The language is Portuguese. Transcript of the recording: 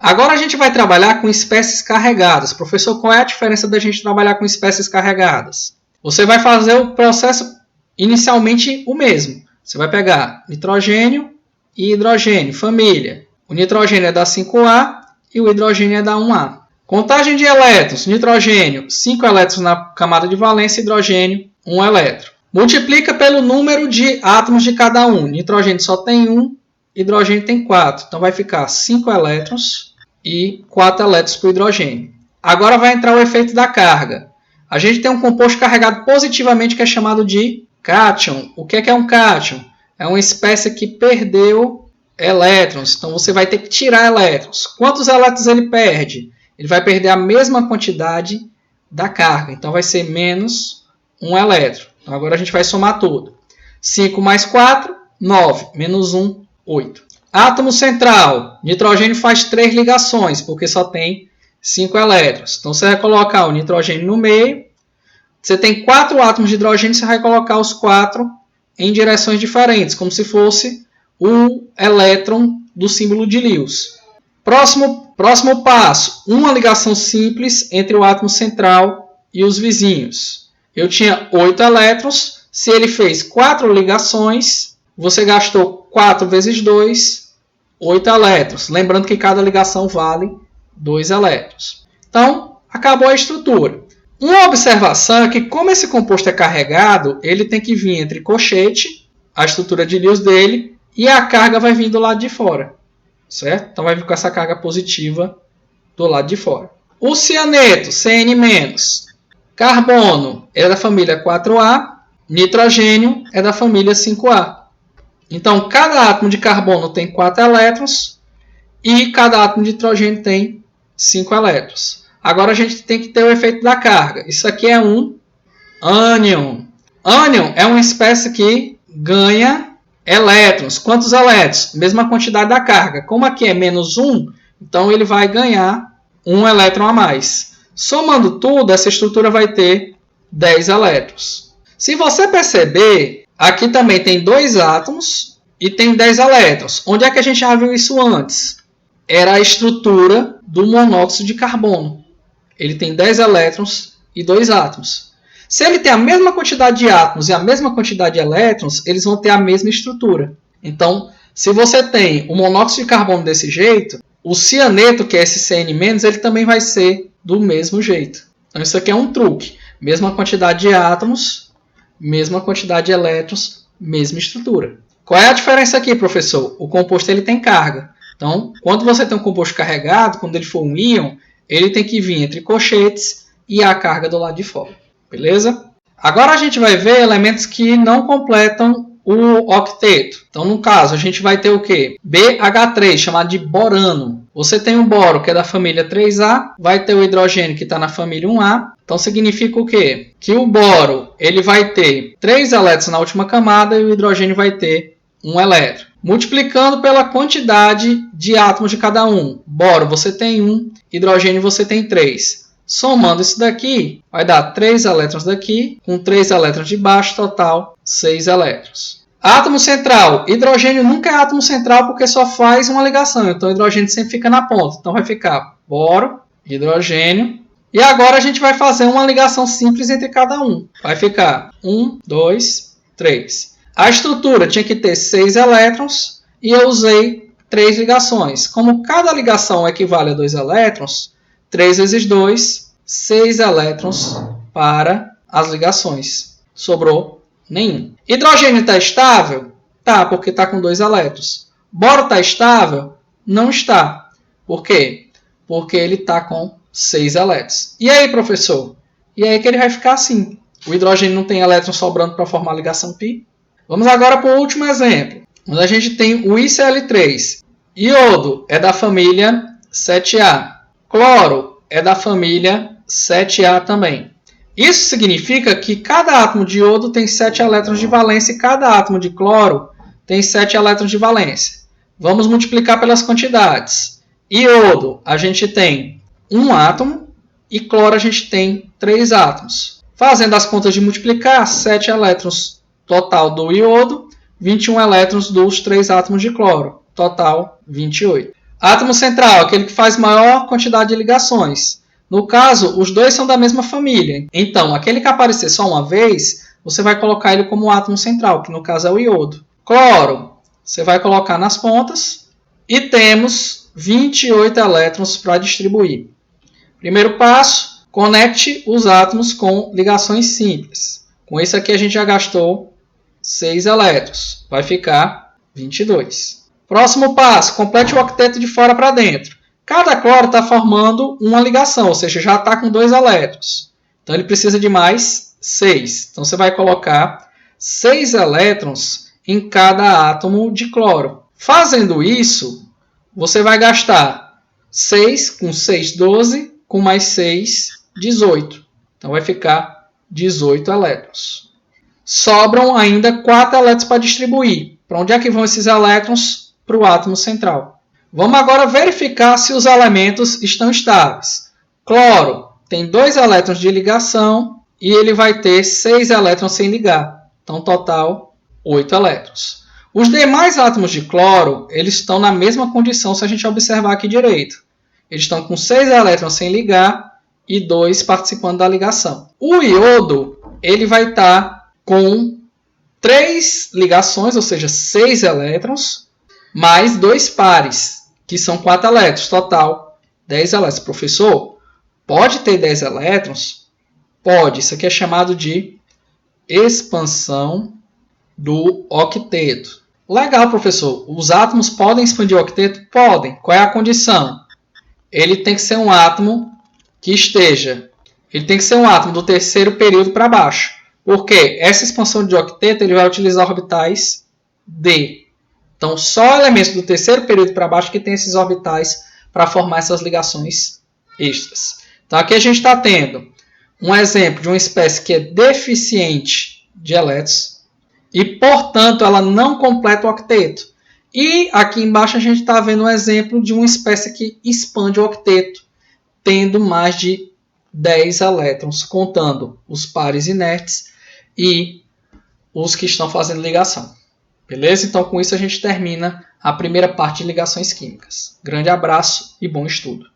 Agora a gente vai trabalhar com espécies carregadas. Professor, qual é a diferença da gente trabalhar com espécies carregadas? Você vai fazer o processo inicialmente o mesmo. Você vai pegar nitrogênio e hidrogênio, família. O nitrogênio é da 5A e o hidrogênio é da 1A. Contagem de elétrons. Nitrogênio, 5 elétrons na camada de valência, hidrogênio, 1 elétron. Multiplica pelo número de átomos de cada um. Nitrogênio só tem 1, hidrogênio tem 4. Então vai ficar 5 elétrons e 4 elétrons para o hidrogênio. Agora vai entrar o efeito da carga. A gente tem um composto carregado positivamente que é chamado de cátion. O que é um cátion? É uma espécie que perdeu elétrons. Então você vai ter que tirar elétrons. Quantos elétrons ele perde? Ele vai perder a mesma quantidade da carga. Então vai ser menos 1 elétron. Então agora a gente vai somar tudo. 5 mais 4, 9. Menos 1, 8. Átomo central. Nitrogênio faz 3 ligações, porque só tem 5 elétrons. Então você vai colocar o nitrogênio no meio. Você tem 4 átomos de hidrogênio, você vai colocar os 4 em direções diferentes, como se fosse o elétron do símbolo de Lewis. Próximo passo, uma ligação simples entre o átomo central e os vizinhos. Eu tinha 8 elétrons, se ele fez 4 ligações, você gastou 4 vezes 2, 8 elétrons. Lembrando que cada ligação vale 2 elétrons. Então, acabou a estrutura. Uma observação é que, como esse composto é carregado, ele tem que vir entre colchete, a estrutura de Lewis dele, e a carga vai vir do lado de fora. Certo? Então vai vir com essa carga positiva do lado de fora. O cianeto, Cn-, carbono é da família 4A, nitrogênio é da família 5A. Então cada átomo de carbono tem 4 elétrons e cada átomo de nitrogênio tem 5 elétrons. Agora a gente tem que ter o efeito da carga. Isso aqui é um ânion. Ânion é uma espécie que ganha elétrons. Quantos elétrons? Mesma quantidade da carga. Como aqui é menos 1, então ele vai ganhar 1 elétron a mais. Somando tudo, essa estrutura vai ter 10 elétrons. Se você perceber, aqui também tem 2 átomos e tem 10 elétrons. Onde é que a gente já viu isso antes? Era a estrutura do monóxido de carbono. Ele tem 10 elétrons e 2 átomos. Se ele tem a mesma quantidade de átomos e a mesma quantidade de elétrons, eles vão ter a mesma estrutura. Então, se você tem o monóxido de carbono desse jeito, o cianeto, que é esse Cn-, ele também vai ser do mesmo jeito. Então, isso aqui é um truque. Mesma quantidade de átomos, mesma quantidade de elétrons, mesma estrutura. Qual é a diferença aqui, professor? O composto ele tem carga. Então, quando você tem um composto carregado, quando ele for um íon, ele tem que vir entre colchetes e a carga do lado de fora. Beleza? Agora a gente vai ver elementos que não completam o octeto. Então, no caso, a gente vai ter o quê? BH3, chamado de borano. Você tem o boro, que é da família 3A, vai ter o hidrogênio, que está na família 1A. Então, significa o quê? Que o boro ele vai ter 3 elétrons na última camada e o hidrogênio vai ter 1 elétron. Multiplicando pela quantidade de átomos de cada um. Boro você tem 1, hidrogênio você tem 3. Somando isso daqui, vai dar 3 elétrons daqui, com 3 elétrons de baixo, total 6 elétrons. Átomo central. Hidrogênio nunca é átomo central porque só faz uma ligação. Então, o hidrogênio sempre fica na ponta. Então, vai ficar boro, hidrogênio. E agora a gente vai fazer uma ligação simples entre cada um. Vai ficar 1, 2, 3. A estrutura tinha que ter 6 elétrons e eu usei 3 ligações. Como cada ligação equivale a 2 elétrons, 3 vezes 2, 6 elétrons para as ligações. Sobrou nenhum. Hidrogênio está estável? Tá, porque está com 2 elétrons. Boro está estável? Não está. Por quê? Porque ele está com 6 elétrons. E aí, professor? E aí que ele vai ficar assim. O hidrogênio não tem elétrons sobrando para formar a ligação π. Vamos agora para o último exemplo. Onde a gente tem o ICl3. Iodo é da família 7A. Cloro é da família 7A também. Isso significa que cada átomo de iodo tem 7 elétrons de valência e cada átomo de cloro tem 7 elétrons de valência. Vamos multiplicar pelas quantidades. Iodo a gente tem 1 átomo e cloro a gente tem 3 átomos. Fazendo as contas de multiplicar, 7 elétrons total do iodo, 21 elétrons dos 3 átomos de cloro, total 28. Átomo central, aquele que faz maior quantidade de ligações. No caso, os dois são da mesma família. Então, aquele que aparecer só uma vez, você vai colocar ele como átomo central, que no caso é o iodo. Cloro, você vai colocar nas pontas e temos 28 elétrons para distribuir. Primeiro passo, conecte os átomos com ligações simples. Com isso aqui a gente já gastou 6 elétrons. Vai ficar 22. Próximo passo, complete o octeto de fora para dentro. Cada cloro está formando uma ligação, ou seja, já está com 2 elétrons. Então ele precisa de mais 6. Então você vai colocar 6 elétrons em cada átomo de cloro. Fazendo isso, você vai gastar 6 com 6, 12, com mais 6, 18. Então vai ficar 18 elétrons. Sobram ainda 4 elétrons para distribuir. Para onde é que vão esses elétrons? Para o átomo central. Vamos agora verificar se os elementos estão estáveis. Cloro tem 2 elétrons de ligação e ele vai ter 6 elétrons sem ligar. Então, total, 8 elétrons. Os demais átomos de cloro, eles estão na mesma condição se a gente observar aqui direito. Eles estão com 6 elétrons sem ligar e 2 participando da ligação. O iodo, ele vai estar com 3 ligações, ou seja, 6 elétrons, mais 2 pares, que são 4 elétrons. Total, 10 elétrons. Professor, pode ter 10 elétrons? Pode. Isso aqui é chamado de expansão do octeto. Legal, professor. Os átomos podem expandir o octeto? Podem. Qual é a condição? Ele tem que ser um átomo Ele tem que ser um átomo do terceiro período para baixo. Porque essa expansão de octeto ele vai utilizar orbitais D. Então, só elementos do terceiro período para baixo que tem esses orbitais para formar essas ligações extras. Então, aqui a gente está tendo um exemplo de uma espécie que é deficiente de elétrons e, portanto, ela não completa o octeto. E aqui embaixo a gente está vendo um exemplo de uma espécie que expande o octeto, tendo mais de 10 elétrons, contando os pares inertes e os que estão fazendo ligação. Beleza? Então, com isso a gente termina a primeira parte de ligações químicas. Grande abraço e bom estudo!